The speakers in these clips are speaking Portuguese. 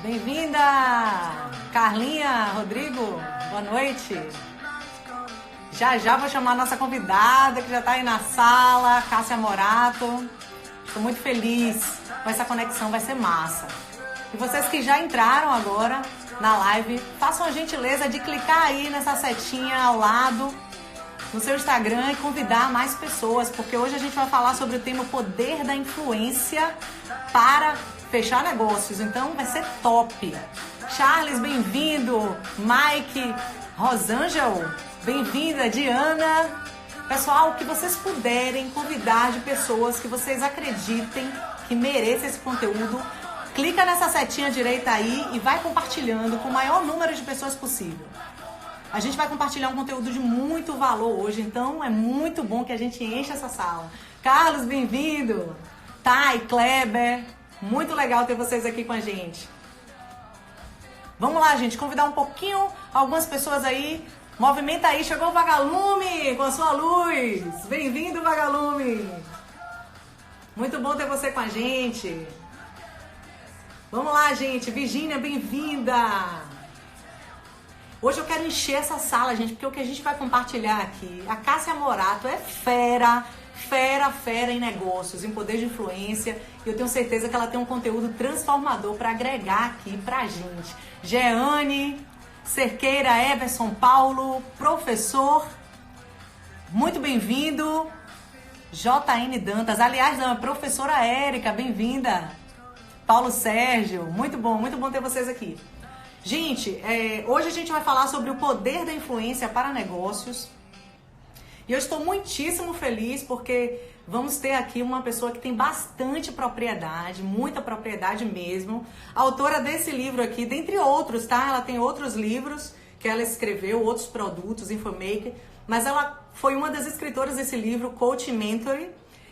Bem-vinda, Carlinha, Rodrigo, boa noite. Já vou chamar a nossa convidada, que já está aí na sala, Cássia Morato. Estou muito feliz com essa conexão, vai ser massa. E vocês que já entraram agora na live, façam a gentileza de clicar aí nessa setinha ao lado no seu Instagram e convidar mais pessoas, porque hoje a gente vai falar sobre o tema poder da influência para fechar negócios, então vai ser top. Charles, bem-vindo. Mike, Rosângel, bem-vinda. Diana. Pessoal, que vocês puderem convidar de pessoas que vocês acreditem que mereçam esse conteúdo, clica nessa setinha direita aí e vai compartilhando com o maior número de pessoas possível. A gente vai compartilhar um conteúdo de muito valor hoje, então é muito bom que a gente enche essa sala. Carlos, bem-vindo. Thay, Kleber, muito legal ter vocês aqui com a gente. Vamos lá, gente, convidar um pouquinho algumas pessoas aí. Movimenta aí, chegou o Vagalume com a sua luz. Bem-vindo, Vagalume. Muito bom ter você com a gente. Vamos lá, gente. Virgínia, bem-vinda. Hoje eu quero encher essa sala, gente, porque o que a gente vai compartilhar aqui, a Cássia Morato é fera em negócios, em poder de influência, e eu tenho certeza que ela tem um conteúdo transformador para agregar aqui pra gente. Jeane, Cerqueira, Everson, Paulo, professor, muito bem-vindo. JN Dantas, aliás, a professora Érica, bem-vinda. Paulo Sérgio, muito bom ter vocês aqui. Gente, hoje a gente vai falar sobre o poder da influência para negócios. E eu estou muitíssimo feliz porque vamos ter aqui uma pessoa que tem bastante propriedade, muita propriedade mesmo. Autora desse livro aqui, dentre outros, tá? Ela tem outros livros que ela escreveu, outros produtos, Infomaker. Mas ela foi uma das escritoras desse livro, Coach Mentoring.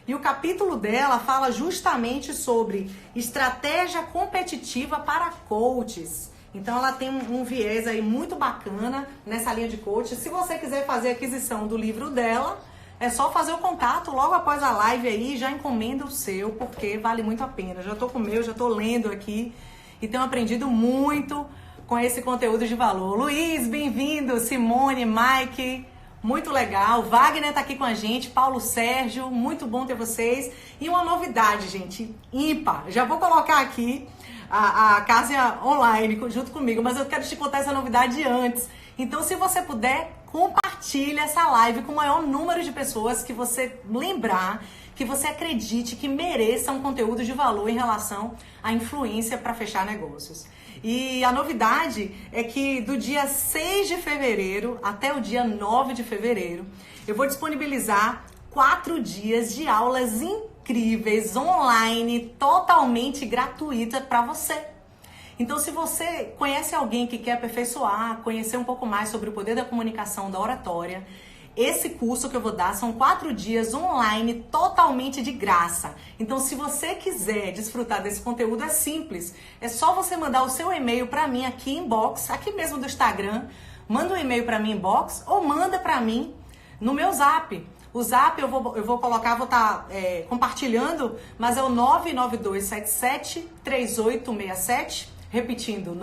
E o capítulo dela fala justamente sobre estratégia competitiva para coaches. Então ela tem um viés aí muito bacana nessa linha de coach. Se você quiser fazer a aquisição do livro dela, é só fazer o contato logo após a live aí, já encomenda o seu, porque vale muito a pena. Já tô com o meu, já tô lendo aqui e tenho aprendido muito com esse conteúdo de valor. Luiz, bem-vindo. Simone, Mike, muito legal. Wagner tá aqui com a gente, Paulo Sérgio, muito bom ter vocês. E uma novidade, gente, ímpar. Já vou colocar aqui a Cássia online junto comigo, mas eu quero te contar essa novidade antes. Então, se você puder, compartilha essa live com o maior número de pessoas que você lembrar, que você acredite que mereça um conteúdo de valor em relação à influência para fechar negócios. E a novidade é que do dia 6 de fevereiro até o dia 9 de fevereiro, eu vou disponibilizar 4 dias de aulas incríveis, online, totalmente gratuita para você. Então, se você conhece alguém que quer aperfeiçoar, conhecer um pouco mais sobre o poder da comunicação, da oratória, esse curso que eu vou dar são 4 dias online, totalmente de graça. Então, se você quiser desfrutar desse conteúdo, é simples. É só você mandar o seu e-mail para mim aqui inbox, aqui mesmo do Instagram. Manda um e-mail para mim inbox ou manda para mim no meu Zap. O Zap eu vou colocar, vou estar compartilhando, mas é o 992773867, repetindo,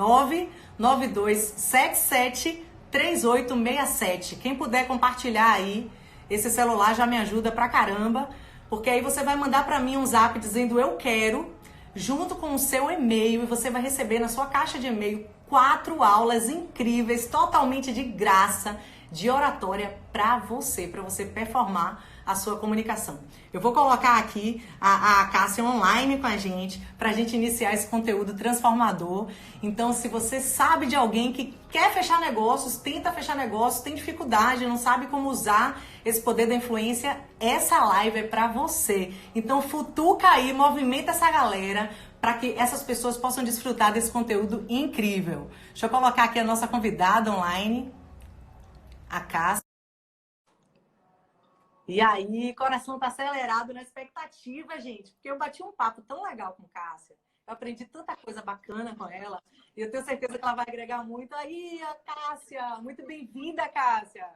992773867. Quem puder compartilhar aí, esse celular já me ajuda pra caramba, porque aí você vai mandar pra mim um Zap dizendo eu quero, junto com o seu e-mail, e você vai receber na sua caixa de e-mail 4 aulas incríveis, totalmente de graça, de oratória para você performar a sua comunicação. Eu vou colocar aqui a Cássia online com a gente, para a gente iniciar esse conteúdo transformador. Então, se você sabe de alguém que quer fechar negócios, tenta fechar negócios, tem dificuldade, não sabe como usar esse poder da influência, essa live é para você. Então, futuca aí, movimenta essa galera, para que essas pessoas possam desfrutar desse conteúdo incrível. Deixa eu colocar aqui a nossa convidada online, a Cássia. E aí, coração tá acelerado na expectativa, gente, porque eu bati um papo tão legal com Cássia. Eu aprendi tanta coisa bacana com ela e eu tenho certeza que ela vai agregar muito. Aí, a Cássia, muito bem-vinda, Cássia.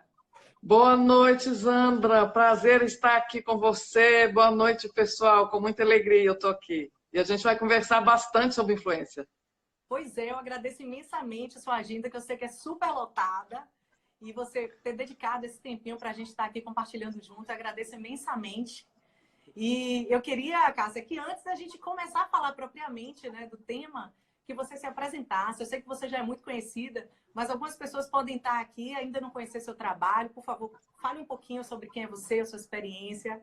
Boa noite, Zandra. Prazer estar aqui com você. Boa noite, pessoal. Com muita alegria eu tô aqui. E a gente vai conversar bastante sobre influência. Pois é, eu agradeço imensamente a sua agenda, que eu sei que é super lotada, e você ter dedicado esse tempinho para a gente estar aqui compartilhando junto. Eu agradeço imensamente. E eu queria, Cássia, que antes da gente começar a falar propriamente, né, do tema, que você se apresentasse. Eu sei que você já é muito conhecida, mas algumas pessoas podem estar aqui e ainda não conhecer seu trabalho. Por favor, fale um pouquinho sobre quem é você, a sua experiência.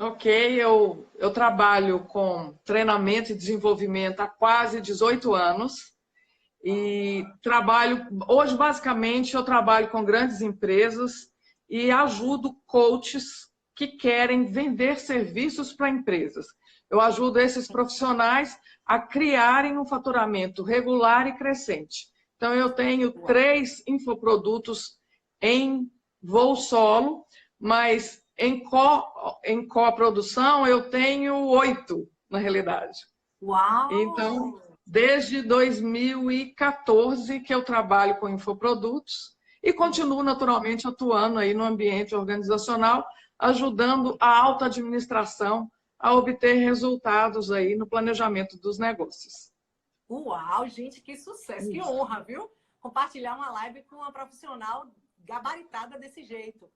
Ok, eu trabalho com treinamento e desenvolvimento há quase 18 anos. E hoje basicamente eu trabalho com grandes empresas e ajudo coaches que querem vender serviços para empresas. Eu ajudo esses profissionais a criarem um faturamento regular e crescente. Então eu tenho 3 infoprodutos em voo solo, mas em coprodução eu tenho 8 na realidade. Uau! Então, desde 2014 que eu trabalho com infoprodutos e continuo naturalmente atuando aí no ambiente organizacional, ajudando a alta administração a obter resultados aí no planejamento dos negócios. Uau, gente, que sucesso, que honra, viu? Compartilhar uma live com uma profissional gabaritada desse jeito.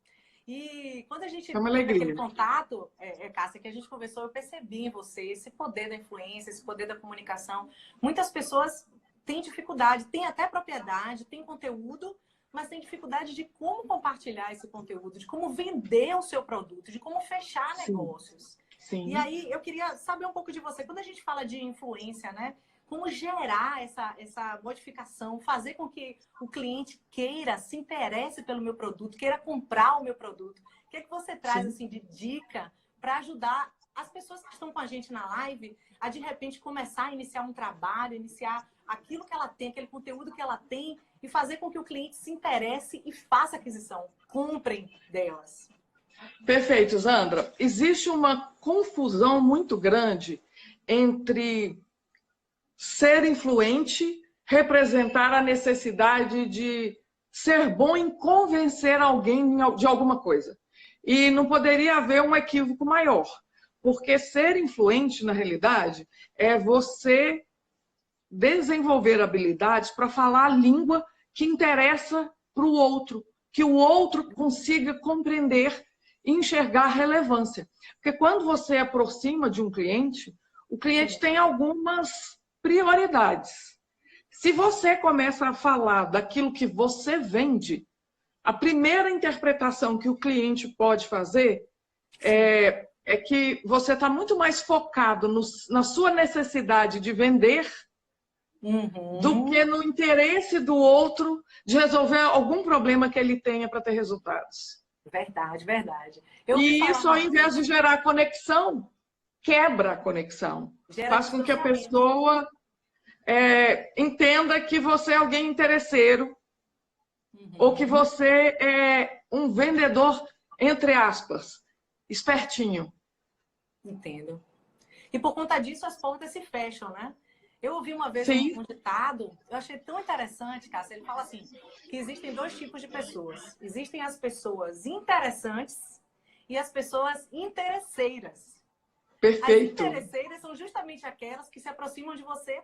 E quando a gente teve aquele contato, Cássia, que a gente conversou, eu percebi em você esse poder da influência, esse poder da comunicação. Muitas pessoas têm dificuldade, têm até propriedade, têm conteúdo, mas têm dificuldade de como compartilhar esse conteúdo, de como vender o seu produto, de como fechar negócios. Sim. E aí, eu queria saber um pouco de você. Quando a gente fala de influência, né? Como gerar essa modificação, fazer com que o cliente queira, se interesse pelo meu produto, queira comprar o meu produto. O que é que você traz assim, de dica para ajudar as pessoas que estão com a gente na live a, de repente, começar a iniciar um trabalho, iniciar aquilo que ela tem, aquele conteúdo que ela tem e fazer com que o cliente se interesse e faça aquisição, comprem delas? Perfeito, Zandra. Existe uma confusão muito grande entre ser influente, representar a necessidade de ser bom em convencer alguém de alguma coisa. E não poderia haver um equívoco maior, porque ser influente, na realidade, é você desenvolver habilidades para falar a língua que interessa para o outro, que o outro consiga compreender e enxergar relevância. Porque quando você aproxima de um cliente, o cliente tem algumas prioridades. Se você começa a falar daquilo que você vende, a primeira interpretação que o cliente pode fazer é que você está muito mais focado na sua necessidade de vender do que no interesse do outro de resolver algum problema que ele tenha para ter resultados. Verdade, verdade. E isso, ao invés de gerar conexão, quebra a conexão. Faz com que a pessoa entenda que você é alguém interesseiro ou que você é um vendedor, entre aspas, espertinho. Entendo. E por conta disso as portas se fecham, né? Eu ouvi uma vez um ditado, eu achei tão interessante, Cássia. Ele fala assim, que existem 2 tipos de pessoas. Existem as pessoas interessantes e as pessoas interesseiras. Perfeito. As interesseiras são justamente aquelas que se aproximam de você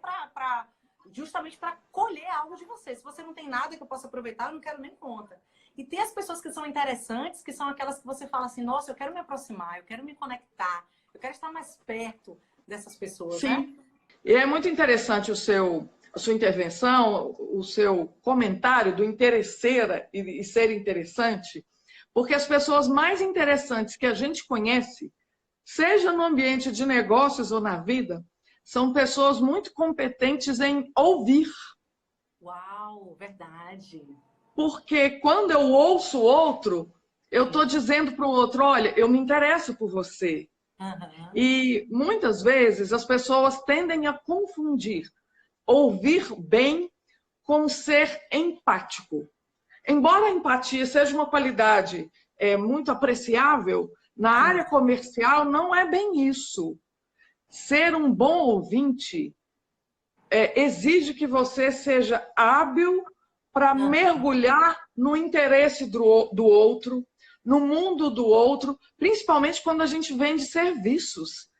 justamente para colher algo de você. Se você não tem nada que eu possa aproveitar, eu não quero nem conta. E tem as pessoas que são interessantes, que são aquelas que você fala assim, nossa, eu quero me aproximar, eu quero me conectar, eu quero estar mais perto dessas pessoas, Sim. né? E é muito interessante a sua intervenção, o seu comentário do interesseira e ser interessante, porque as pessoas mais interessantes que a gente conhece, seja no ambiente de negócios ou na vida, são pessoas muito competentes em ouvir. Uau, verdade. Porque quando eu ouço o outro, eu estou dizendo para o outro, olha, eu me interesso por você. E muitas vezes as pessoas tendem a confundir ouvir bem com ser empático. Embora a empatia seja uma qualidade muito apreciável, na área comercial não é bem isso. Ser um bom ouvinte exige que você seja hábil para mergulhar no interesse do outro, no mundo do outro, principalmente quando a gente vende serviços.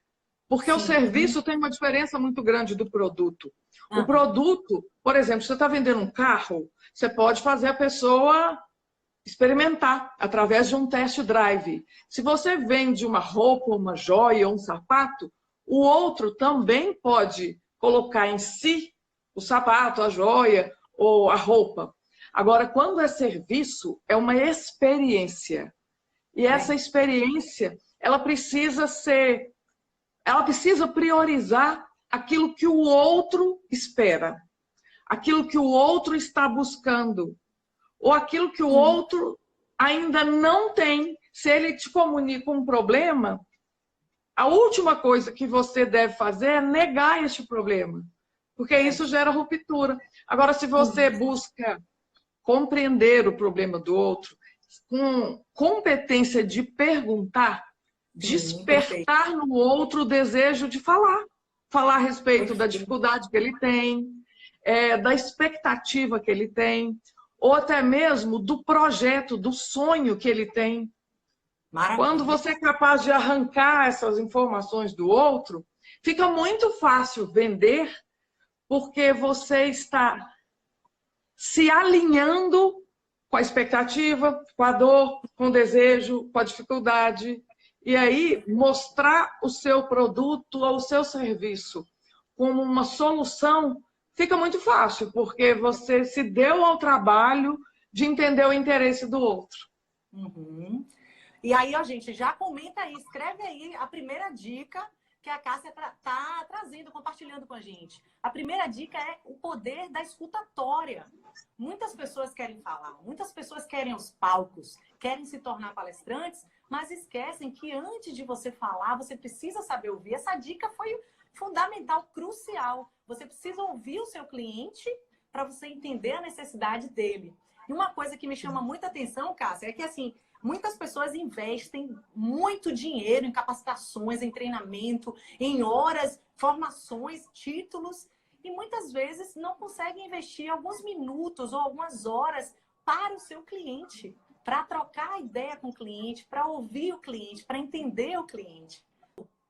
Porque o serviço tem uma diferença muito grande do produto. O produto, por exemplo, você está vendendo um carro, você pode fazer a pessoa experimentar através de um test drive. Se você vende uma roupa, uma joia, um sapato, o outro também pode colocar em si o sapato, a joia ou a roupa. Agora, quando é serviço, é uma experiência. E essa experiência, ela precisa priorizar aquilo que o outro espera, aquilo que o outro está buscando, ou aquilo que o outro ainda não tem. Se ele te comunica um problema, a última coisa que você deve fazer é negar este problema, porque isso gera ruptura. Agora, se você busca compreender o problema do outro, com competência de perguntar, despertar no outro o desejo de falar a respeito da dificuldade que ele tem, da expectativa que ele tem, ou até mesmo do projeto, do sonho que ele tem. Maravilha. Quando você é capaz de arrancar essas informações do outro, fica muito fácil vender, porque você está se alinhando com a expectativa, com a dor, com o desejo, com a dificuldade. E aí, mostrar o seu produto ou o seu serviço como uma solução fica muito fácil, porque você se deu ao trabalho de entender o interesse do outro. E aí, ó, gente, já comenta aí, escreve aí a primeira dica que a Cássia está trazendo, compartilhando com a gente. A primeira dica é o poder da escutatória. Muitas pessoas querem falar, muitas pessoas querem os palcos, querem se tornar palestrantes, mas esquecem que antes de você falar, você precisa saber ouvir. Essa dica foi fundamental, crucial. Você precisa ouvir o seu cliente para você entender a necessidade dele. E uma coisa que me chama muita atenção, Cássia, é que assim, muitas pessoas investem muito dinheiro em capacitações, em treinamento, em horas, formações, títulos, e muitas vezes não conseguem investir alguns minutos ou algumas horas para o seu cliente, para trocar ideia com o cliente, para ouvir o cliente, para entender o cliente.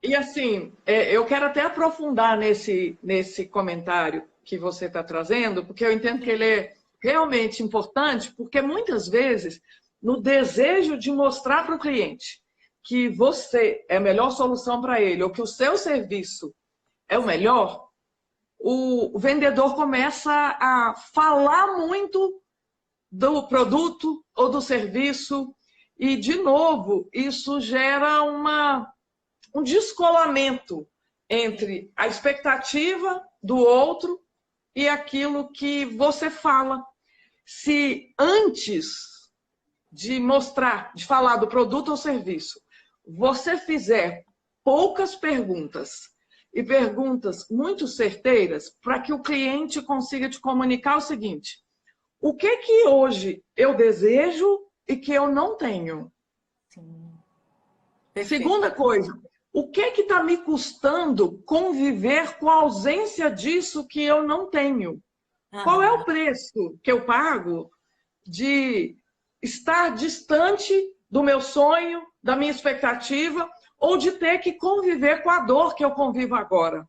E assim, eu quero até aprofundar nesse comentário que você está trazendo, porque eu entendo que ele é realmente importante, porque muitas vezes, no desejo de mostrar para o cliente que você é a melhor solução para ele, ou que o seu serviço é o melhor, o vendedor começa a falar muito do produto ou do serviço, e, de novo, isso gera um descolamento entre a expectativa do outro e aquilo que você fala. Se antes de falar do produto ou serviço, você fizer poucas perguntas e perguntas muito certeiras para que o cliente consiga te comunicar o seguinte: o que hoje eu desejo e que eu não tenho? Sim. Segunda coisa, o que está me custando conviver com a ausência disso que eu não tenho? Qual é o preço que eu pago de estar distante do meu sonho, da minha expectativa, ou de ter que conviver com a dor que eu convivo agora?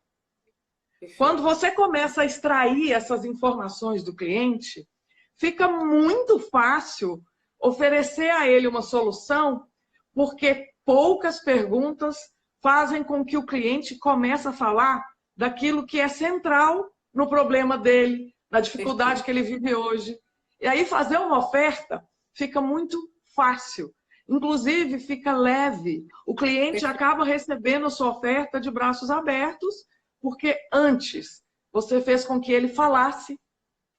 Quando você começa a extrair essas informações do cliente, fica muito fácil oferecer a ele uma solução, porque poucas perguntas fazem com que o cliente comece a falar daquilo que é central no problema dele, na dificuldade que ele vive hoje. E aí fazer uma oferta fica muito fácil. Inclusive, fica leve. O cliente acaba recebendo a sua oferta de braços abertos, porque antes você fez com que ele falasse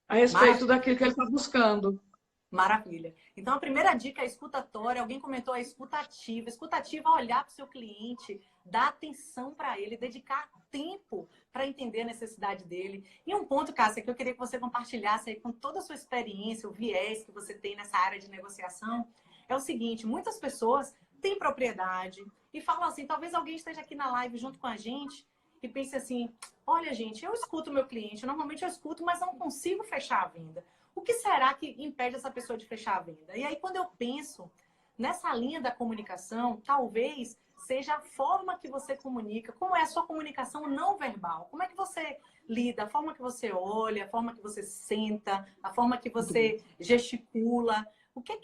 a respeito daquilo que ele está buscando. Maravilha. Então, a primeira dica é a escutatória. Alguém comentou a escutativa. Escutativa é olhar para o seu cliente, dar atenção para ele, dedicar tempo para entender a necessidade dele. E um ponto, Cássia, que eu queria que você compartilhasse aí com toda a sua experiência, o viés que você tem nessa área de negociação, é o seguinte: muitas pessoas têm propriedade e falam assim, talvez alguém esteja aqui na live junto com a gente e pense assim: olha, gente, eu escuto o meu cliente, normalmente eu escuto, mas não consigo fechar a venda. O que será que impede essa pessoa de fechar a venda? E aí, quando eu penso nessa linha da comunicação, talvez seja a forma que você comunica, como é a sua comunicação não verbal, como é que você lida, a forma que você olha, a forma que você senta, a forma que você gesticula.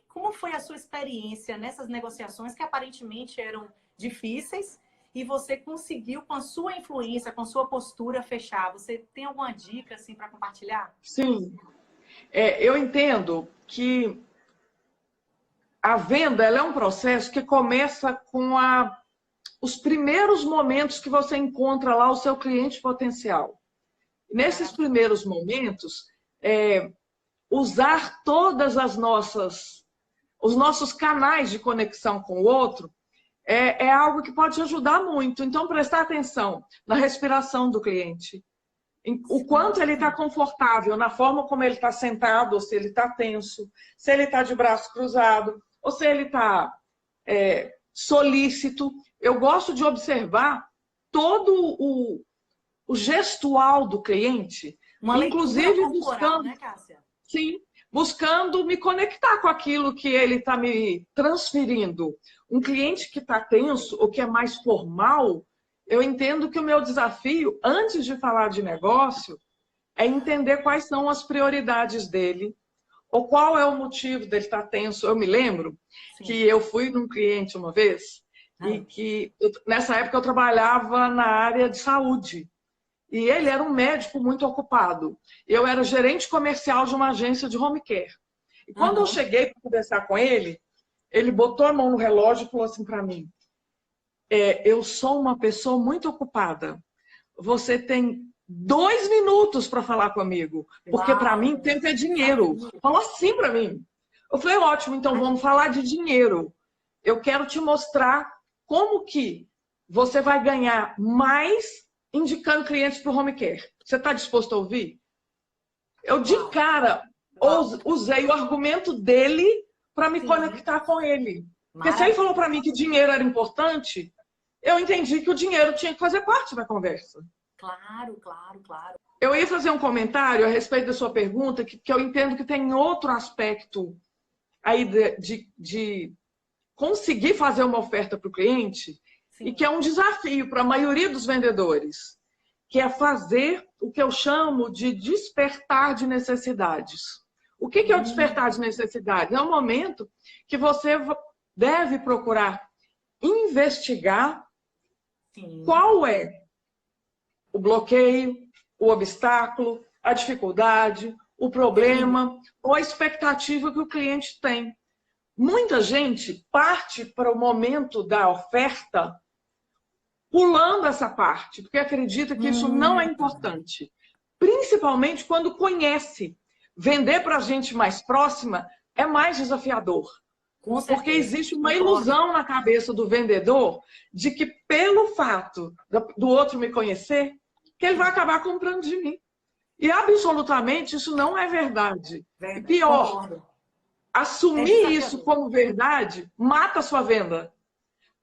Como foi a sua experiência nessas negociações que aparentemente eram difíceis e você conseguiu, com a sua influência, com a sua postura, fechar? Você tem alguma dica assim para compartilhar? Sim, eu entendo que a venda ela é um processo que começa com os primeiros momentos que você encontra lá o seu cliente potencial. Nesses primeiros momentos, usar todas os nossos canais de conexão com o outro é algo que pode te ajudar muito. Então, prestar atenção na respiração do cliente, o quanto ele está confortável, na forma como ele está sentado, ou se ele está tenso, se ele está de braço cruzado, ou se ele está solícito. Eu gosto de observar todo o gestual do cliente, Uma inclusive leitura corporal, buscando, né, Cássia? sim, buscando me conectar com aquilo que ele está me transferindo. Um cliente que está tenso ou que é mais formal, eu entendo que o meu desafio, antes de falar de negócio, é entender quais são as prioridades dele, ou qual é o motivo dele estar tenso. Eu me lembro que eu fui num cliente uma vez, e que nessa época eu trabalhava na área de saúde. E ele era um médico muito ocupado. Eu era gerente comercial de uma agência de home care. E quando eu cheguei para conversar com ele botou a mão no relógio e falou assim para mim: eu sou uma pessoa muito ocupada. Você tem 2 minutos para falar comigo, porque para mim tempo é dinheiro. Falou assim para mim. Eu falei: ótimo, então vamos falar de dinheiro. Eu quero te mostrar como que você vai ganhar mais indicando clientes para o home care. Você está disposto a ouvir? Eu, de cara, usei o argumento dele para me conectar com ele. Porque se ele falou para mim que dinheiro era importante, eu entendi que o dinheiro tinha que fazer parte da conversa. Claro, claro, claro. Eu ia fazer um comentário a respeito da sua pergunta, que eu entendo que tem outro aspecto aí de conseguir fazer uma oferta para o cliente, e que é um desafio para a maioria dos vendedores, que é fazer o que eu chamo de despertar de necessidades. O que é o despertar de necessidades? É um momento que você deve procurar investigar qual é o bloqueio, o obstáculo, a dificuldade, o problema ou a expectativa que o cliente tem. Muita gente parte para o momento da oferta pulando essa parte, porque acredita que isso não é importante. Principalmente quando conhece. Vender para a gente mais próxima é mais desafiador. Porque existe uma ilusão na cabeça do vendedor de que pelo fato do outro me conhecer, que ele vai acabar comprando de mim. E absolutamente isso não é verdade. E pior, assumir isso como verdade mata a sua venda.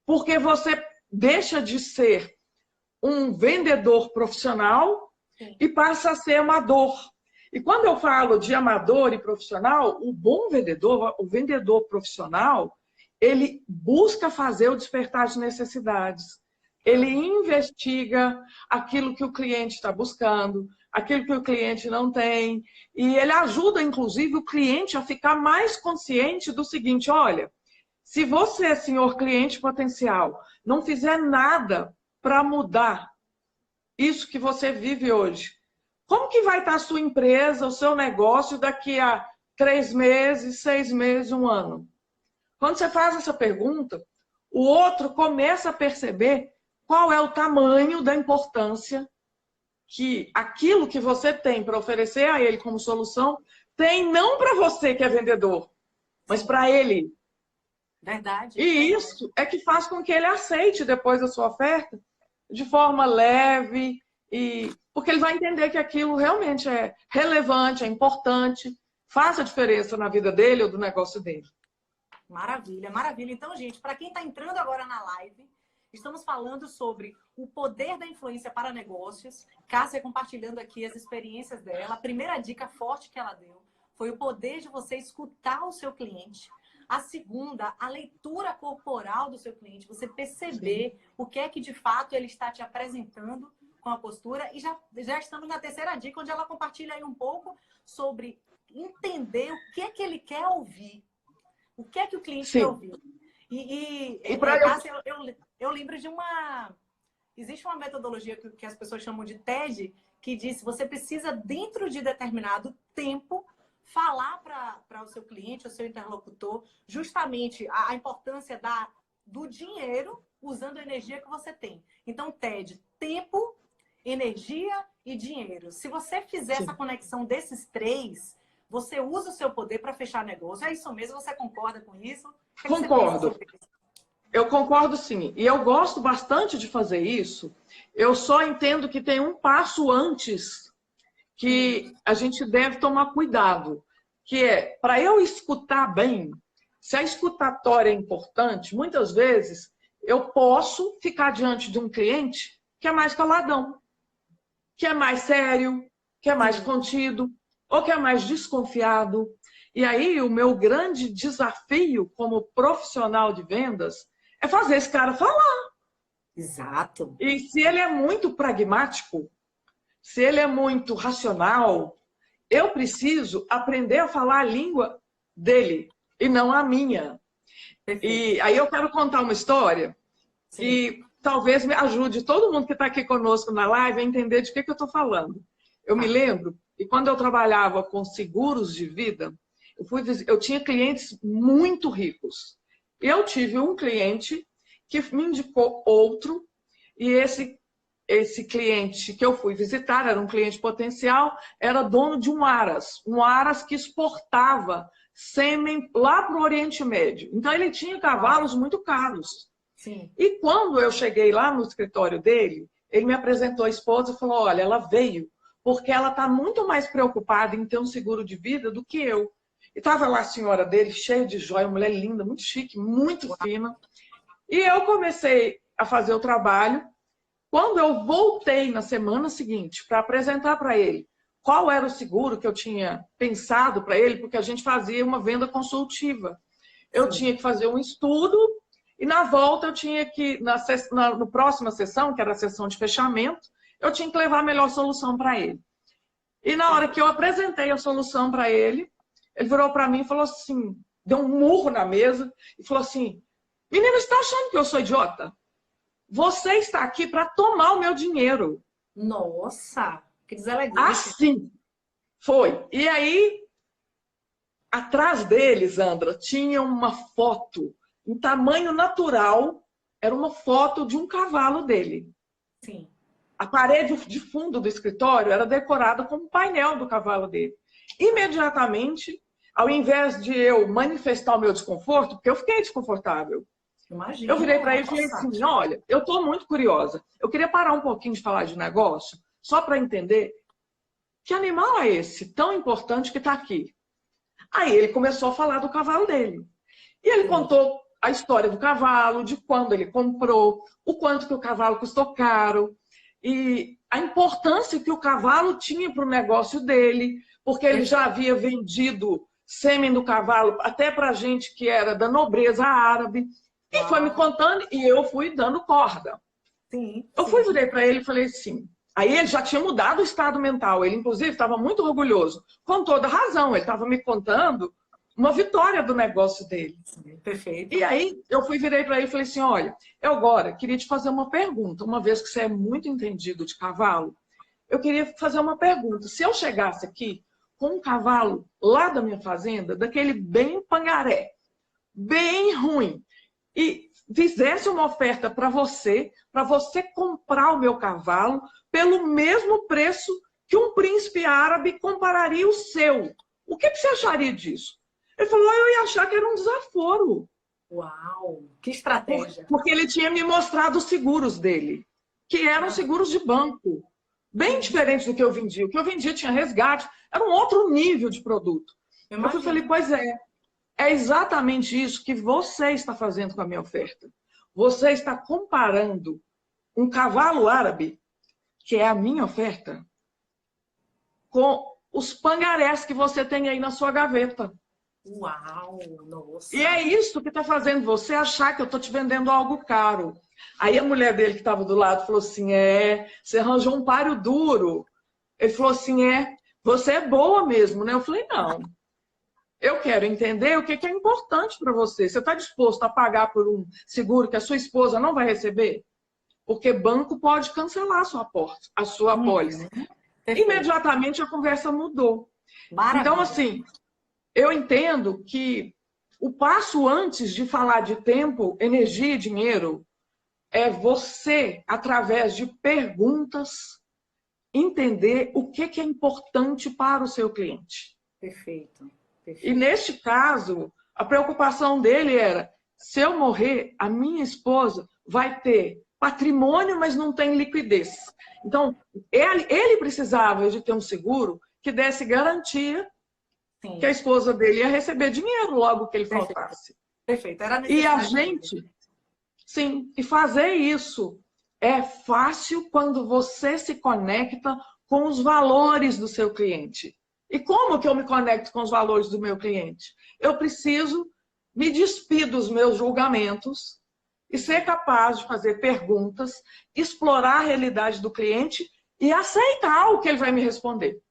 Porque você deixa de ser um vendedor profissional e passa a ser amador. E quando eu falo de amador e profissional, o bom vendedor, o vendedor profissional, ele busca fazer o despertar de necessidades. Ele investiga aquilo que o cliente está buscando, aquilo que o cliente não tem. E ele ajuda, inclusive, o cliente a ficar mais consciente do seguinte: olha, se você, senhor cliente potencial, não fizer nada para mudar isso que você vive hoje, como que vai estar a sua empresa, o seu negócio daqui a 3 meses, 6 meses, 1 ano? Quando você faz essa pergunta, o outro começa a perceber qual é o tamanho da importância que aquilo que você tem para oferecer a ele como solução tem, não para você que é vendedor, mas para ele. Verdade. E isso é que faz com que ele aceite depois a sua oferta de forma leve, porque ele vai entender que aquilo realmente é relevante, é importante, faz a diferença na vida dele ou do negócio dele. Maravilha, maravilha. Então, gente, para quem está entrando agora na live, estamos falando sobre o poder da influência para negócios. Cássia compartilhando aqui as experiências dela. A primeira dica forte que ela deu foi o poder de você escutar o seu cliente. A segunda, a leitura corporal do seu cliente, você perceber o que é que de fato ele está te apresentando com a postura. E já estamos na terceira dica, onde ela compartilha aí um pouco sobre entender o que é que ele quer ouvir. O que é que o cliente quer ouvir. Cássia, eu lembro de uma... Existe uma metodologia que as pessoas chamam de TED, que diz que você precisa, dentro de determinado tempo, falar para o seu cliente, o seu interlocutor, justamente a importância do dinheiro usando a energia que você tem. Então, TED, tempo, energia e dinheiro. Se você fizer essa conexão desses três, você usa o seu poder para fechar negócio. É isso mesmo? Você concorda com isso? Concordo. Eu concordo, sim. E eu gosto bastante de fazer isso. Eu só entendo que tem um passo antes que a gente deve tomar cuidado, que é, para eu escutar bem, se a escutatória é importante, muitas vezes eu posso ficar diante de um cliente que é mais caladão, que é mais sério, que é mais contido, ou que é mais desconfiado. E aí o meu grande desafio como profissional de vendas é fazer esse cara falar. Exato. E se ele é muito pragmático, se ele é muito racional, eu preciso aprender a falar a língua dele e não a minha. Perfeito. E aí eu quero contar uma história que talvez me ajude todo mundo que está aqui conosco na live a entender de que eu estou falando. Eu me lembro, e quando eu trabalhava com seguros de vida, eu tinha clientes muito ricos. Eu tive um cliente que me indicou outro, e esse cliente que eu fui visitar, era um cliente potencial, era dono de um Aras que exportava sêmen lá para o Oriente Médio. Então, ele tinha cavalos muito caros. Sim. E quando eu cheguei lá no escritório dele, ele me apresentou a esposa e falou, olha, ela veio porque ela está muito mais preocupada em ter um seguro de vida do que eu. E estava lá a senhora dele, cheia de joia, uma mulher linda, muito chique, muito fina. E eu comecei a fazer o trabalho. Quando eu voltei na semana seguinte para apresentar para ele qual era o seguro que eu tinha pensado para ele, porque a gente fazia uma venda consultiva. Eu tinha que fazer um estudo e na volta eu tinha que, na próxima sessão, que era a sessão de fechamento, eu tinha que levar a melhor solução para ele. E na hora que eu apresentei a solução para ele, ele virou para mim e falou assim, deu um murro na mesa e falou assim, menina, você está achando que eu sou idiota? Você está aqui para tomar o meu dinheiro. Nossa, que deselegante. Assim, foi. E aí, atrás dele, Sandra, tinha uma foto em tamanho natural, era uma foto de um cavalo dele. Sim. A parede de fundo do escritório era decorada com o painel do cavalo dele. Imediatamente, ao invés de eu manifestar o meu desconforto, porque eu fiquei desconfortável, imagina, eu virei para ele e falei assim, olha, eu estou muito curiosa. Eu queria parar um pouquinho de falar de negócio, só para entender que animal é esse tão importante que está aqui. Aí ele começou a falar do cavalo dele. E ele contou a história do cavalo, de quando ele comprou, o quanto que o cavalo custou caro, e a importância que o cavalo tinha para o negócio dele, porque ele já havia vendido sêmen do cavalo até para gente que era da nobreza árabe. E foi me contando e eu fui dando corda. Sim. Eu virei para ele e falei assim. Aí ele já tinha mudado o estado mental. Ele, inclusive, estava muito orgulhoso. Com toda razão. Ele estava me contando uma vitória do negócio dele. Sim, perfeito. E aí eu virei para ele e falei assim, olha, eu agora queria te fazer uma pergunta. Uma vez que você é muito entendido de cavalo, eu queria fazer uma pergunta. Se eu chegasse aqui com um cavalo lá da minha fazenda, daquele bem pangaré, bem ruim, e fizesse uma oferta para você comprar o meu cavalo pelo mesmo preço que um príncipe árabe compararia o seu. O que você acharia disso? Ele falou, eu ia achar que era um desaforo. Uau, que estratégia. Porque ele tinha me mostrado os seguros dele, que eram seguros de banco. Bem diferente do que eu vendia. O que eu vendia tinha resgate, era um outro nível de produto. Eu falei, pois é exatamente isso que você está fazendo com a minha oferta. Você está comparando um cavalo árabe, que é a minha oferta, com os pangarés que você tem aí na sua gaveta. Uau, nossa. E é isso que está fazendo você achar que eu estou te vendendo algo caro. Aí a mulher dele que estava do lado falou assim, você arranjou um páreo duro. Ele falou assim, você é boa mesmo, né? Eu falei, não. Eu quero entender o que é importante para você. Você está disposto a pagar por um seguro que a sua esposa não vai receber? Porque banco pode cancelar a sua apólice. Imediatamente a conversa mudou. Maravilha. Então, assim, eu entendo que o passo antes de falar de tempo, energia e dinheiro é você, através de perguntas, entender o que é importante para o seu cliente. Perfeito. E neste caso, a preocupação dele era, se eu morrer, a minha esposa vai ter patrimônio, mas não tem liquidez. Então, ele precisava de ter um seguro que desse garantia que a esposa dele ia receber dinheiro logo que ele faltasse. Perfeito. Era e a gente, sim, e fazer isso é fácil quando você se conecta com os valores do seu cliente. E como que eu me conecto com os valores do meu cliente? Eu preciso me despir dos meus julgamentos e ser capaz de fazer perguntas, explorar a realidade do cliente e aceitar o que ele vai me responder.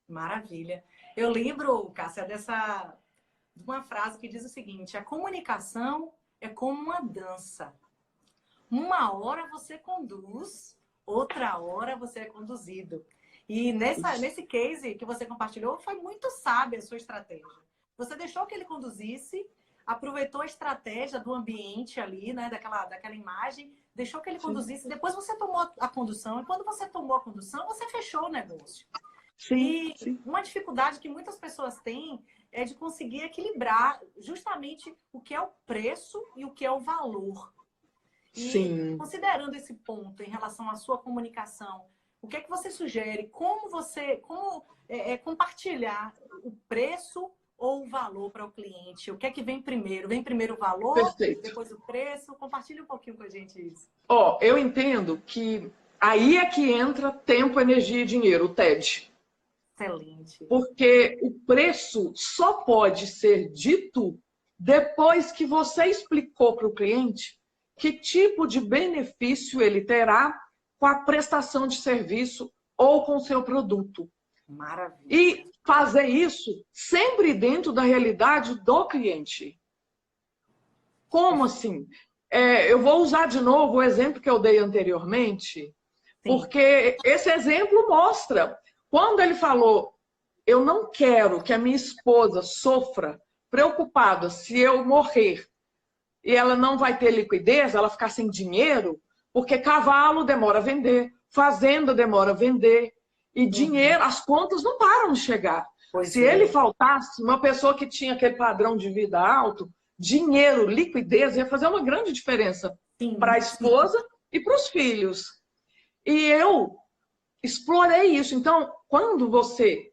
Maravilha. Eu lembro, Cássia, de uma frase que diz o seguinte: a comunicação é como uma dança. Uma hora você conduz, outra hora você é conduzido. E nesse case que você compartilhou, foi muito sábia a sua estratégia. Você deixou que ele conduzisse, aproveitou a estratégia do ambiente ali, né, daquela imagem, deixou que ele conduzisse, depois você tomou a condução, e quando você tomou a condução, você fechou o negócio. Sim. Uma dificuldade que muitas pessoas têm é de conseguir equilibrar justamente o que é o preço e o que é o valor. E considerando esse ponto em relação à sua comunicação, o que é que você sugere? Como compartilhar o preço ou o valor para o cliente? O que é que vem primeiro? Vem primeiro o valor, depois o preço? Compartilhe um pouquinho com a gente isso. Eu entendo que aí é que entra tempo, energia e dinheiro, o TED. Excelente. Porque o preço só pode ser dito depois que você explicou para o cliente que tipo de benefício ele terá com a prestação de serviço ou com o seu produto. Maravilha. E fazer isso sempre dentro da realidade do cliente. Como assim? Eu vou usar de novo o exemplo que eu dei anteriormente, porque esse exemplo mostra. Quando ele falou, eu não quero que a minha esposa sofra preocupada se eu morrer e ela não vai ter liquidez, ela ficar sem dinheiro, porque cavalo demora a vender, fazenda demora a vender, e dinheiro, as contas não param de chegar. Se ele faltasse, uma pessoa que tinha aquele padrão de vida alto, dinheiro, liquidez, ia fazer uma grande diferença para a esposa e para os filhos. E eu explorei isso. Então, quando você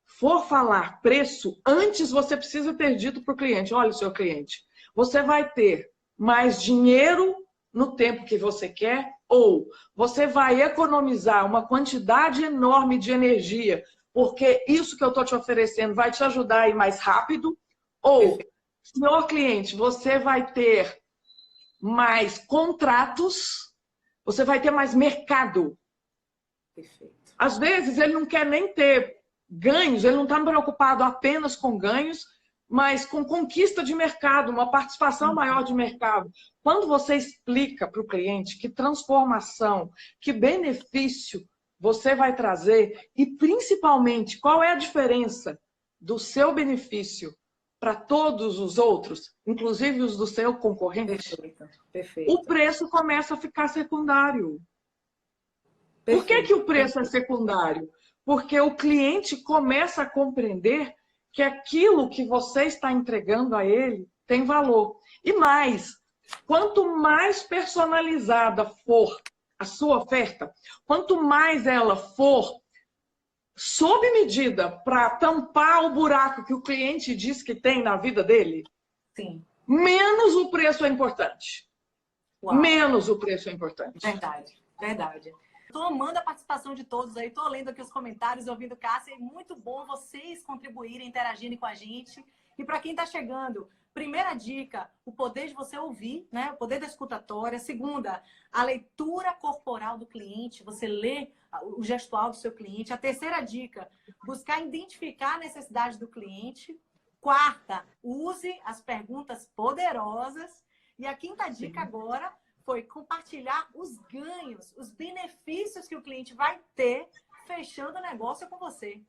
for falar preço, antes você precisa ter dito para o cliente, olha, seu cliente, você vai ter mais dinheiro no tempo que você quer, ou você vai economizar uma quantidade enorme de energia, porque isso que eu estou te oferecendo vai te ajudar a ir mais rápido, ou, senhor cliente, você vai ter mais contratos, você vai ter mais mercado. Perfeito. Às vezes ele não quer nem ter ganhos, ele não está preocupado apenas com ganhos, mas com conquista de mercado, uma participação maior de mercado. Quando você explica para o cliente que transformação, que benefício você vai trazer e, principalmente, qual é a diferença do seu benefício para todos os outros, inclusive os do seu concorrente, Perfeito. o preço começa a ficar secundário. Por que o preço é secundário? Porque o cliente começa a compreender que aquilo que você está entregando a ele tem valor. E mais, quanto mais personalizada for a sua oferta, quanto mais ela for sob medida para tampar o buraco que o cliente diz que tem na vida dele, menos o preço é importante. Uau. Menos o preço é importante. Verdade, verdade. Estou amando a participação de todos aí. Estou lendo aqui os comentários, ouvindo Cássia. É muito bom vocês contribuírem, interagirem com a gente. E para quem está chegando, primeira dica, o poder de você ouvir, né? O poder da escutatória. Segunda, a leitura corporal do cliente. Você lê o gestual do seu cliente. A terceira dica, buscar identificar a necessidade do cliente. Quarta, use as perguntas poderosas. E a quinta dica agora foi compartilhar os ganhos, os benefícios que o cliente vai ter fechando o negócio com você.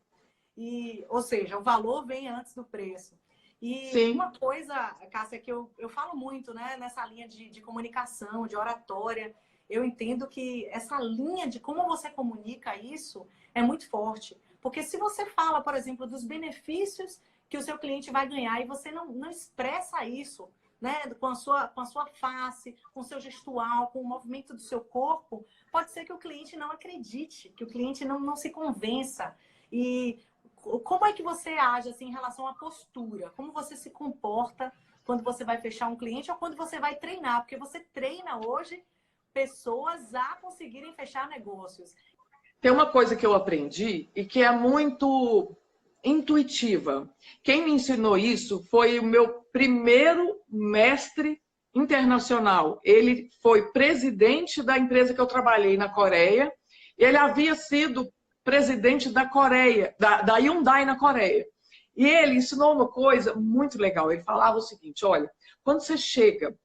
Ou seja, o valor vem antes do preço. E Sim. Uma coisa, Cássia, que eu falo muito, né, nessa linha de comunicação, de oratória, eu entendo que essa linha de como você comunica isso é muito forte. Porque se você fala, por exemplo, dos benefícios que o seu cliente vai ganhar e você não expressa isso, né, com a sua face, com o seu gestual, com o movimento do seu corpo, pode ser que o cliente não acredite, que o cliente não se convença. E como é que você age assim, em relação à postura? Como você se comporta quando você vai fechar um cliente ou quando você vai treinar? Porque você treina hoje pessoas a conseguirem fechar negócios. Tem uma coisa que eu aprendi e que é muito intuitiva. Quem me ensinou isso foi o meu primeiro mestre internacional. Ele foi presidente da empresa que eu trabalhei na Coreia. Ele havia sido presidente da Coreia, da Hyundai na Coreia. E ele ensinou uma coisa muito legal. Ele falava o seguinte, olha, quando você chega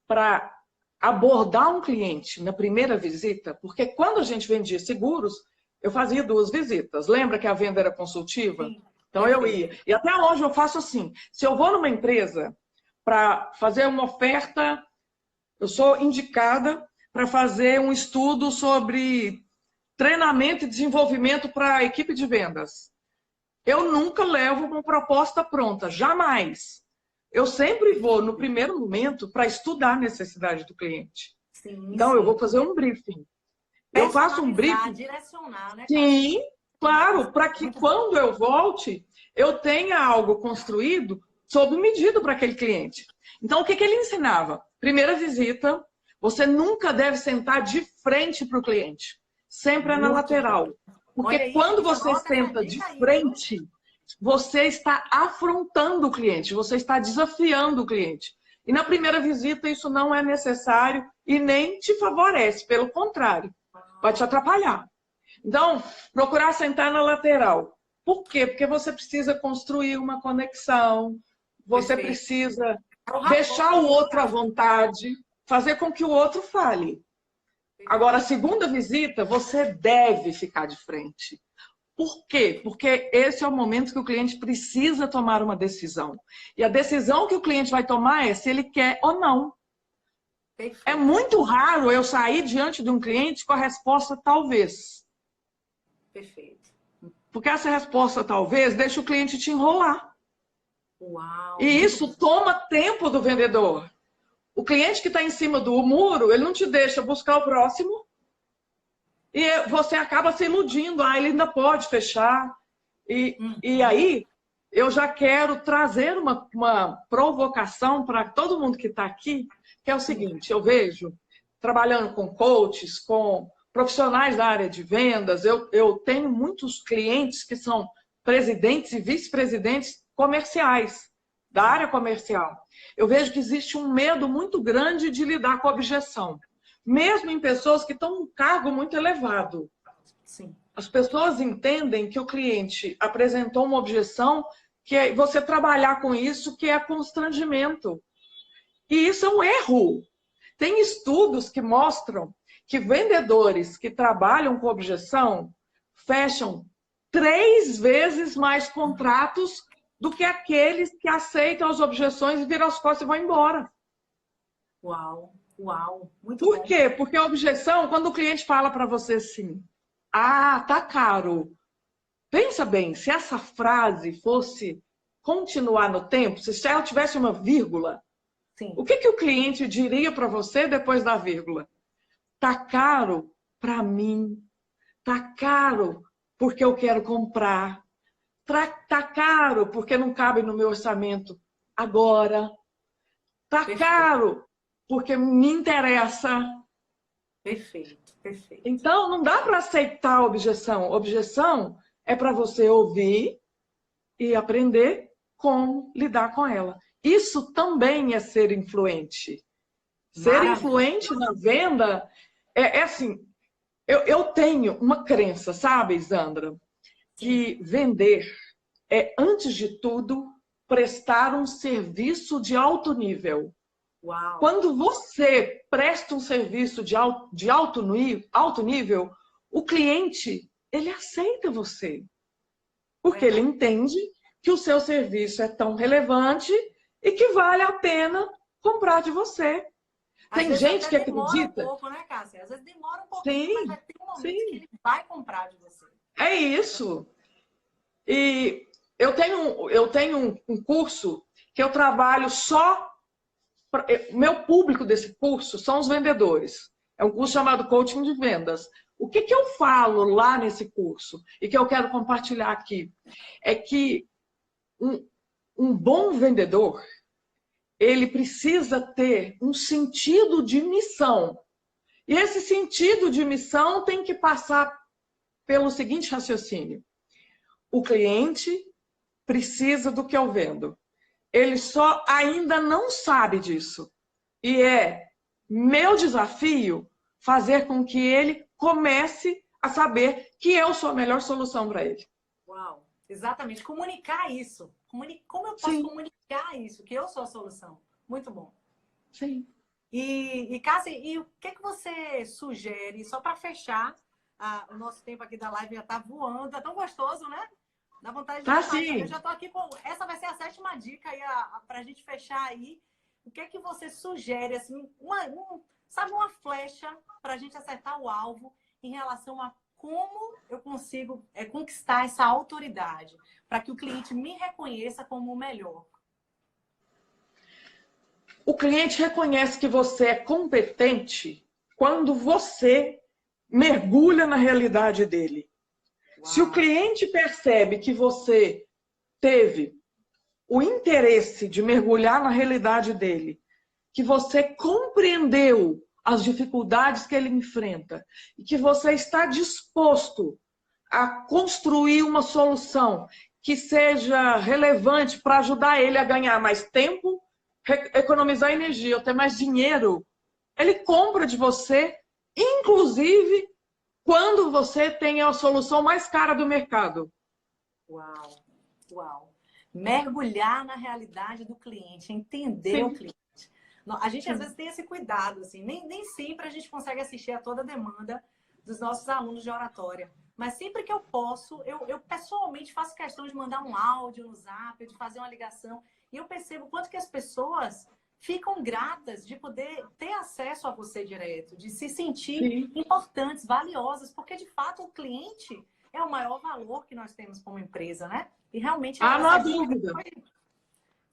para abordar um cliente na primeira visita, porque quando a gente vendia seguros, eu fazia 2 visitas. Lembra que a venda era consultiva? Sim. Então eu ia. E até hoje eu faço assim. Se eu vou numa empresa para fazer uma oferta, eu sou indicada para fazer um estudo sobre treinamento e desenvolvimento para a equipe de vendas. Eu nunca levo uma proposta pronta, jamais. Eu sempre vou, no primeiro momento, para estudar a necessidade do cliente. Sim, então, eu vou fazer um briefing. Eu faço um briefing. Direcionar, né? Sim, claro, para que quando eu volte, eu tenha algo construído sob medida para aquele cliente. Então, o que ele ensinava? Primeira visita, você nunca deve sentar de frente para o cliente. Sempre é na lateral. Porque quando você senta de frente, você está afrontando o cliente, você está desafiando o cliente. E na primeira visita, isso não é necessário e nem te favorece, pelo contrário. Vai te atrapalhar. Então, procurar sentar na lateral. Por quê? Porque você precisa construir uma conexão, você precisa deixar o outro à vontade, fazer com que o outro fale. Agora, a segunda visita, você deve ficar de frente. Por quê? Porque esse é o momento que o cliente precisa tomar uma decisão. E a decisão que o cliente vai tomar é se ele quer ou não. Perfeito. É muito raro eu sair diante de um cliente com a resposta talvez. Perfeito. Porque essa resposta talvez deixa o cliente te enrolar. Uau. E isso toma tempo do vendedor. O cliente que está em cima do muro, ele não te deixa buscar o próximo. E você acaba se iludindo. Ah, ele ainda pode fechar. E aí, eu já quero trazer uma provocação para todo mundo que está aqui, que é o seguinte, eu vejo, trabalhando com coaches, com profissionais da área de vendas, eu tenho muitos clientes que são presidentes e vice-presidentes comerciais, da área comercial. Eu vejo que existe um medo muito grande de lidar com a objeção, mesmo em pessoas que estão num cargo muito elevado. Sim. As pessoas entendem que o cliente apresentou uma objeção, que é você trabalhar com isso, que é constrangimento. E isso é um erro. Tem estudos que mostram que vendedores que trabalham com objeção fecham 3 vezes mais contratos do que aqueles que aceitam as objeções e viram as costas e vão embora. Uau, uau, muito bom. Por quê? Porque a objeção, quando o cliente fala para você assim, ah, tá caro. Pensa bem, se essa frase fosse continuar no tempo, se ela tivesse uma vírgula, sim, o que o cliente diria para você depois da vírgula? Tá caro para mim. Tá caro porque eu quero comprar. Tá caro porque não cabe no meu orçamento agora. Tá caro porque me interessa. Perfeito, perfeito. Então, não dá para aceitar a objeção. Objeção é para você ouvir e aprender como lidar com ela. Isso também é ser influente. Ser Maravilha. influente na venda é assim, eu tenho uma crença, sabe, Isandra, Sim. que vender é, antes de tudo, prestar um serviço de alto nível. Uau. Quando você presta um serviço de alto nível, o cliente, ele aceita você. Porque ele Verdade. entende que o seu serviço é tão relevante e que vale a pena comprar de você. Às Tem vezes gente até que demora um acredita? pouco, né, Cássia? Às vezes demora um pouquinho, mas Sim, vai ter um momento que sim, ele vai comprar de você. é isso. E eu tenho um curso que eu trabalho só. Meu público desse curso são os vendedores. É um curso chamado Coaching de Vendas. O que, que eu falo lá nesse curso e que eu quero compartilhar aqui é que um, um bom vendedor ele precisa ter um sentido de missão. E esse sentido de missão tem que passar pelo seguinte raciocínio: o cliente precisa do que eu vendo. Ele só ainda não sabe disso. E é meu desafio fazer com que ele comece a saber que eu sou a melhor solução para ele. Uau. Exatamente. Comunicar isso. Como eu posso Sim, comunicar isso? Que eu sou a solução. Muito bom. sim. Cássia, e o que é que você sugere, só para fechar, o nosso tempo aqui da live já está voando, é tão gostoso, né? Dá vontade de Tá ver mais. Eu sim. já estou aqui com. Essa vai ser a 7ª dica aí para a gente fechar aí. O que é que você sugere, assim, sabe, uma flecha para a gente acertar o alvo em relação a como eu consigo conquistar essa autoridade, para que o cliente me reconheça como o melhor? O cliente reconhece que você é competente quando você mergulha na realidade dele. Se o Uau! cliente percebe que você teve o interesse de mergulhar na realidade dele, que você compreendeu as dificuldades que ele enfrenta e que você está disposto a construir uma solução que seja relevante para ajudar ele a ganhar mais tempo, economizar energia, ou ter mais dinheiro, ele compra de você, inclusive quando você tem a solução mais cara do mercado. Uau, uau. Mergulhar na realidade do cliente, entender o Sim, cliente. A gente às sim. vezes tem esse cuidado, assim, nem sempre a gente consegue assistir a toda a demanda dos nossos alunos de oratória. Mas sempre que eu posso, eu pessoalmente faço questão de mandar um áudio no Zap, de fazer uma ligação, e eu percebo quanto que as pessoas ficam gratas de poder ter acesso a você direto, de se sentir Sim. importantes, valiosas, porque de fato o cliente é o maior valor que nós temos como empresa, né? E realmente Ah, não essa há dica dúvida.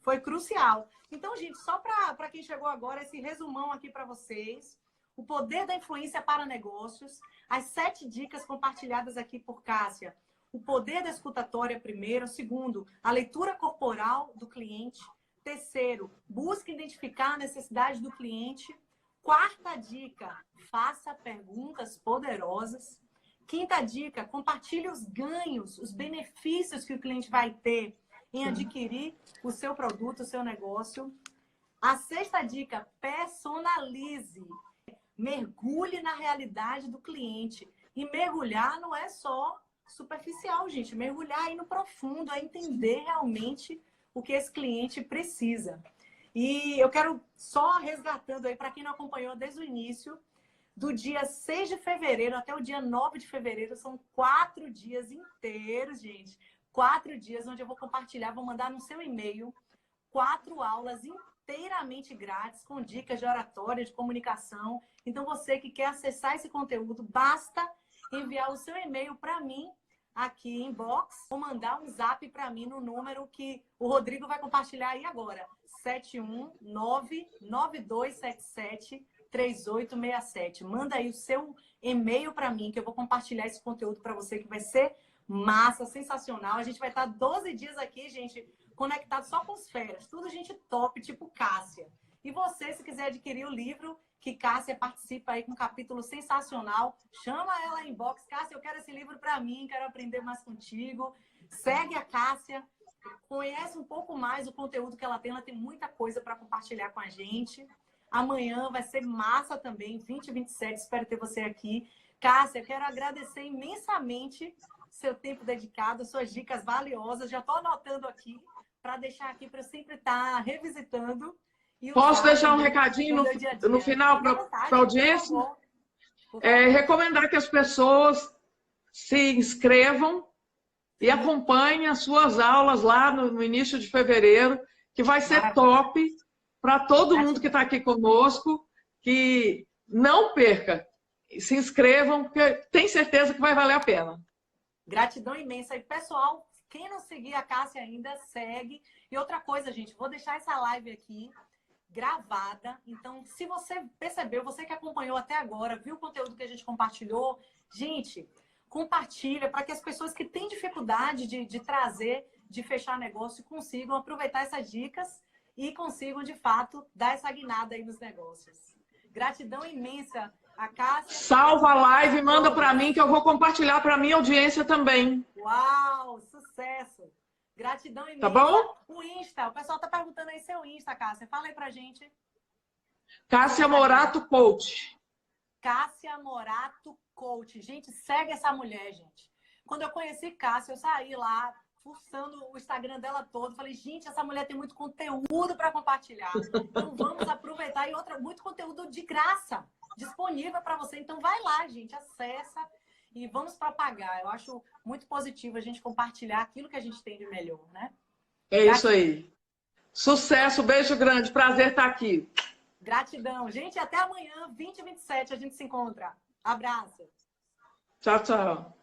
foi crucial. Então, gente, só para quem chegou agora, esse resumão aqui para vocês. O poder da influência para negócios. As 7 dicas compartilhadas aqui por Cássia. O poder da escutatória, primeiro. Segundo, a leitura corporal do cliente. Terceiro, busque identificar a necessidade do cliente. Quarta dica, faça perguntas poderosas. Quinta dica, compartilhe os ganhos, os benefícios que o cliente vai ter em adquirir o seu produto, o seu negócio. A 6ª dica, personalize. Mergulhe na realidade do cliente. E mergulhar não é só superficial, gente. Mergulhar aí no profundo, é entender realmente o que esse cliente precisa. E eu quero só resgatando aí, para quem não acompanhou desde o início, do dia 6 de fevereiro até o dia 9 de fevereiro, são 4 dias inteiros, gente. 4 dias onde eu vou compartilhar, vou mandar no seu e-mail 4 aulas inteiramente grátis, com dicas de oratória, de comunicação. Então, você que quer acessar esse conteúdo, basta enviar o seu e-mail para mim aqui em box ou mandar um zap para mim no número que o Rodrigo vai compartilhar aí agora. 71992773867. Manda aí o seu e-mail para mim, que eu vou compartilhar esse conteúdo para você, que vai ser massa, sensacional. A gente vai estar 12 dias aqui, gente, conectado só com os feras. Tudo gente top, tipo Cássia. E você, se quiser adquirir o livro, que Cássia participa aí com um capítulo sensacional. Chama ela em inbox. Cássia, eu quero esse livro para mim, quero aprender mais contigo. Segue a Cássia, conhece um pouco mais o conteúdo que ela tem muita coisa para compartilhar com a gente. Amanhã vai ser massa também, 20 e 27, espero ter você aqui. Cássia, quero agradecer imensamente seu tempo dedicado, suas dicas valiosas. Já estou anotando aqui para deixar aqui para eu sempre estar revisitando. Posso deixar um recadinho no final para a audiência? Recomendar que as pessoas se inscrevam e acompanhem as suas aulas lá no início de fevereiro, que vai ser top para todo mundo que está aqui conosco, que não perca. Se inscrevam, porque tem certeza que vai valer a pena. Gratidão imensa. E, pessoal, quem não seguir a Cássia ainda, segue. E outra coisa, gente, vou deixar essa live aqui gravada. Então, se você percebeu, você que acompanhou até agora, viu o conteúdo que a gente compartilhou, gente, compartilha para que as pessoas que têm dificuldade de trazer, de fechar negócio, consigam aproveitar essas dicas e consigam, de fato, dar essa guinada aí nos negócios. Gratidão imensa a Cássia. Salva a live e manda para mim, que eu vou compartilhar para a minha audiência também. Uau, sucesso! Gratidão imensa. Tá bom? O Insta, o pessoal tá perguntando aí seu Insta, Cássia. Fala aí pra gente. Cássia Morato Coach. Cássia Morato Coach. Gente, segue essa mulher, gente. Quando eu conheci Cássia, eu saí lá, fuçando o Instagram dela todo. Falei, gente, essa mulher tem muito conteúdo para compartilhar. Então vamos aproveitar. E muito conteúdo de graça, disponível para você. Então vai lá, gente, acessa e vamos propagar. Eu acho muito positivo a gente compartilhar aquilo que a gente tem de melhor, né? É isso aí. Sucesso, beijo grande, prazer estar aqui. Gratidão. Gente, até amanhã, 20 e 27, a gente se encontra. Abraço. Tchau, tchau.